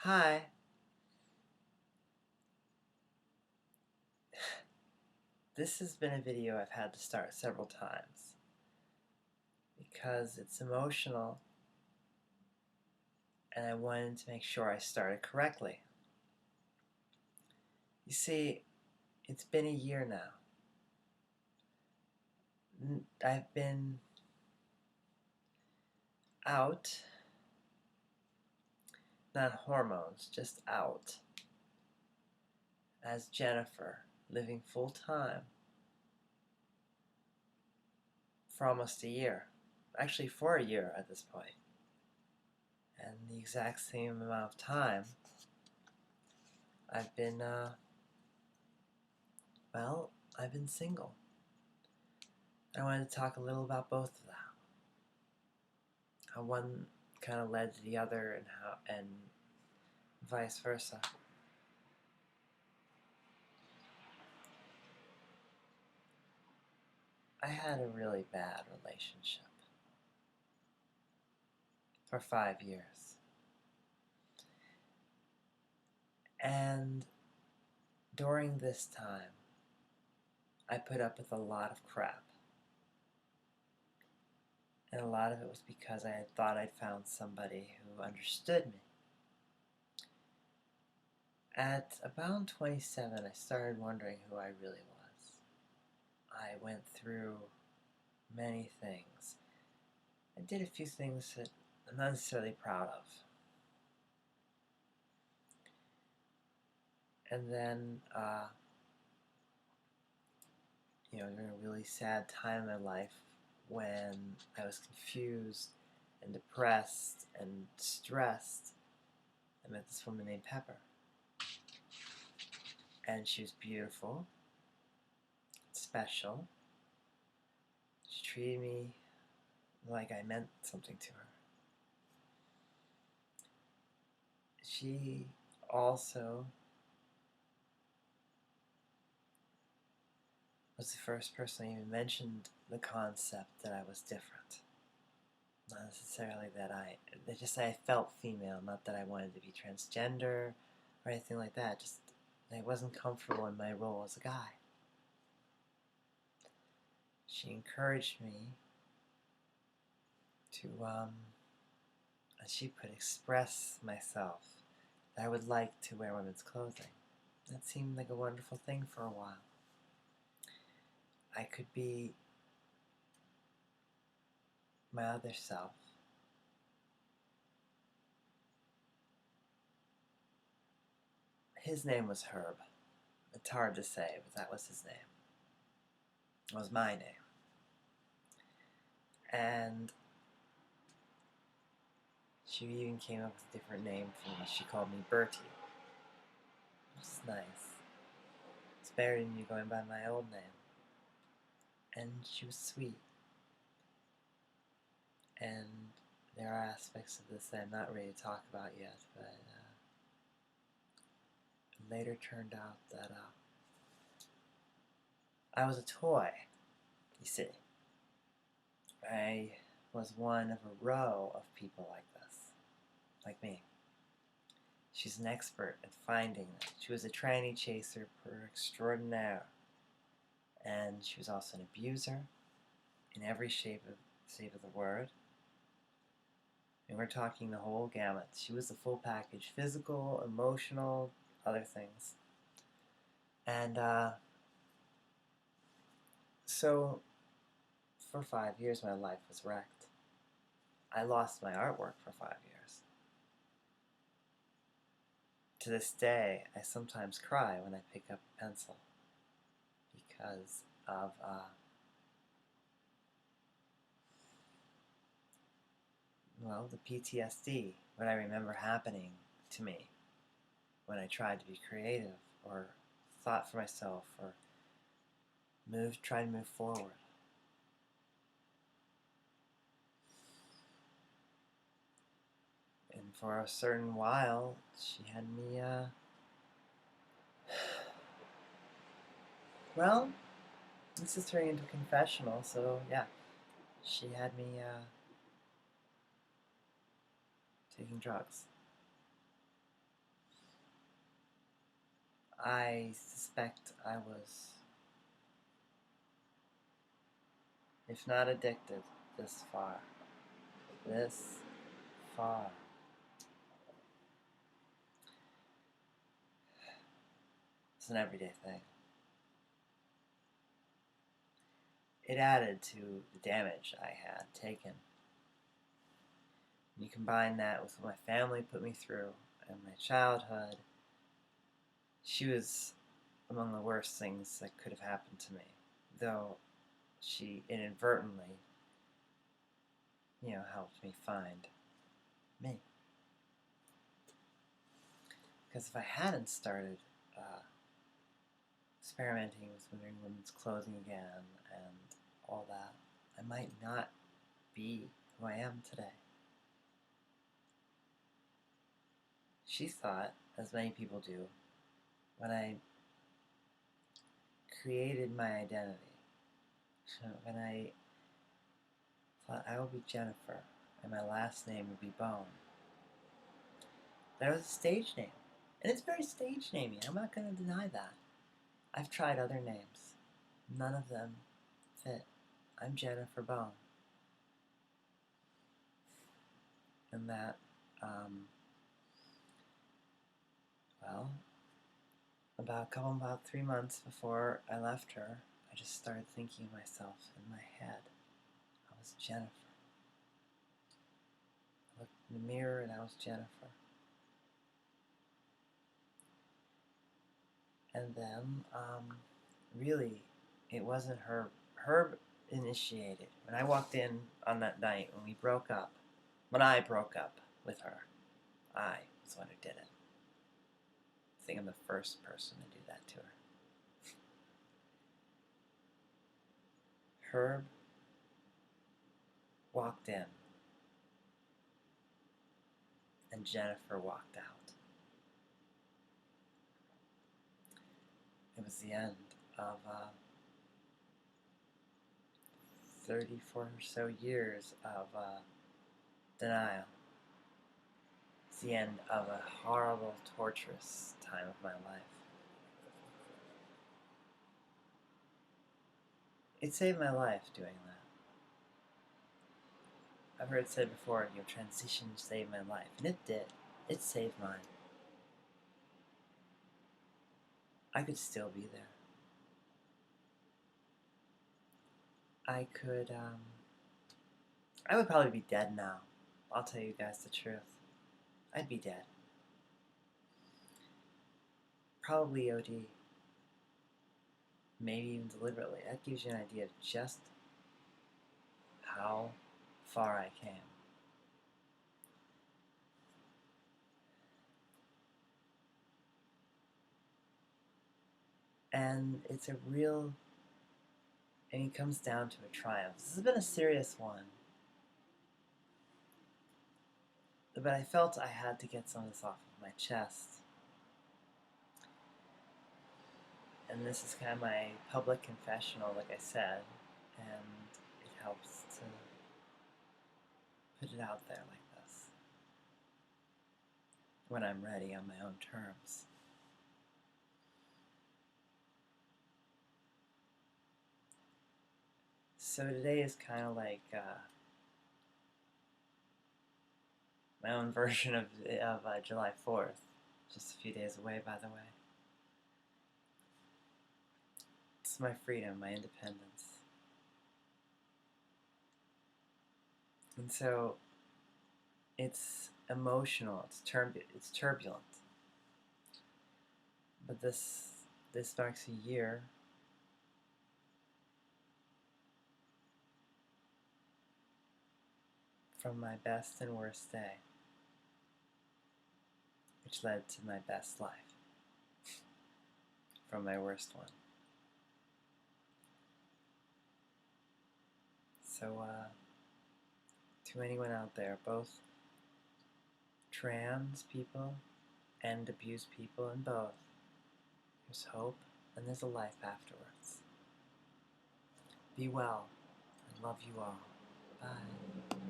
Hi. This has been a video I've had to start several times because it's emotional and I wanted to make sure I started correctly. You see, it's been a year now. I've been out, not hormones, just out, as Jennifer, living full-time for almost a year. Actually, for a year at this point. And the exact same amount of time I've been, I've been single. I wanted to talk a little about both of them. How one kind of led to the other and vice versa. I had a really bad relationship for 5 years. And during this time, I put up with a lot of crap. And a lot of it was because I had thought I'd found somebody who understood me. At about 27, I started wondering who I really was. I went through many things. I did a few things that I'm not necessarily proud of. And then, during a really sad time in my life when I was confused and depressed and stressed, I met this woman named Pepper. And she was beautiful, special. She treated me like I meant something to her. She also was the first person who even mentioned the concept that I was different. Not necessarily that just that I felt female, not that I wanted to be transgender or anything like that, just I wasn't comfortable in my role as a guy. She encouraged me to, as she put, express myself, that I would like to wear women's clothing. That seemed like a wonderful thing for a while. I could be my other self. His name was Herb. It's hard to say, but that was his name. It was my name. And she even came up with a different name for me. She called me Bertie. Which is nice. It's better than you going by my old name. And she was sweet. And there are aspects of this that I'm not ready to talk about yet, but it later turned out that I was a toy, you see. I was one of a row of people like this, like me. She's an expert at finding them. She was a tranny chaser per extraordinaire. And she was also an abuser in every shape of the word. And we're talking the whole gamut. She was the full package, physical, emotional, other things. And so for 5 years my life was wrecked. I lost my artwork for 5 years. To this day, I sometimes cry when I pick up a pencil because of the PTSD, what I remember happening to me when I tried to be creative or thought for myself or tried to move forward. And for a certain while, she had me, well, this is turning into a confessional, so yeah. She had me, taking drugs. I suspect I was, if not addicted, this far. This far. It's an everyday thing. It added to the damage I had taken. You combine that with what my family put me through and my childhood. She was among the worst things that could have happened to me, though she inadvertently, helped me find me. Because if I hadn't started experimenting with wearing women's clothing again and all that, I might not be who I am today. She thought, as many people do, when I created my identity, when I thought I will be Jennifer and my last name would be Bone, that was a stage name. And it's very stage namey. I'm not going to deny that. I've tried other names. None of them fit. I'm Jennifer Bone. And that, about 3 months before I left her, I just started thinking of myself in my head. I was Jennifer. I looked in the mirror and I was Jennifer. And then, really, it wasn't her. Herb initiated. When I walked in on that night when we broke up, when I broke up with her, I was the one who did it. I think I'm the first person to do that to her. Herb walked in, and Jennifer walked out. It was the end of 34 or so years of denial. It's the end of a horrible, torturous time of my life. It saved my life doing that. I've heard it said before, transition saved my life. And it did. It saved mine. I could still be there. I would probably be dead now. I'll tell you guys the truth. I'd be dead. Probably OD. Maybe even deliberately. That gives you an idea of just how far I came. And it comes down to a triumph. This has been a serious one. But I felt I had to get some of this off of my chest. And this is kind of my public confessional, like I said, and it helps to put it out there like this when I'm ready on my own terms. So today is kind of like my own version of July 4th, just a few days away, by the way. It's my freedom, my independence. And so it's emotional, it's turbulent. But this marks a year from my best and worst day, which led to my best life from my worst one. So, to anyone out there, both trans people and abused people, and both, there's hope and there's a life afterwards. Be well, and love you all. Bye.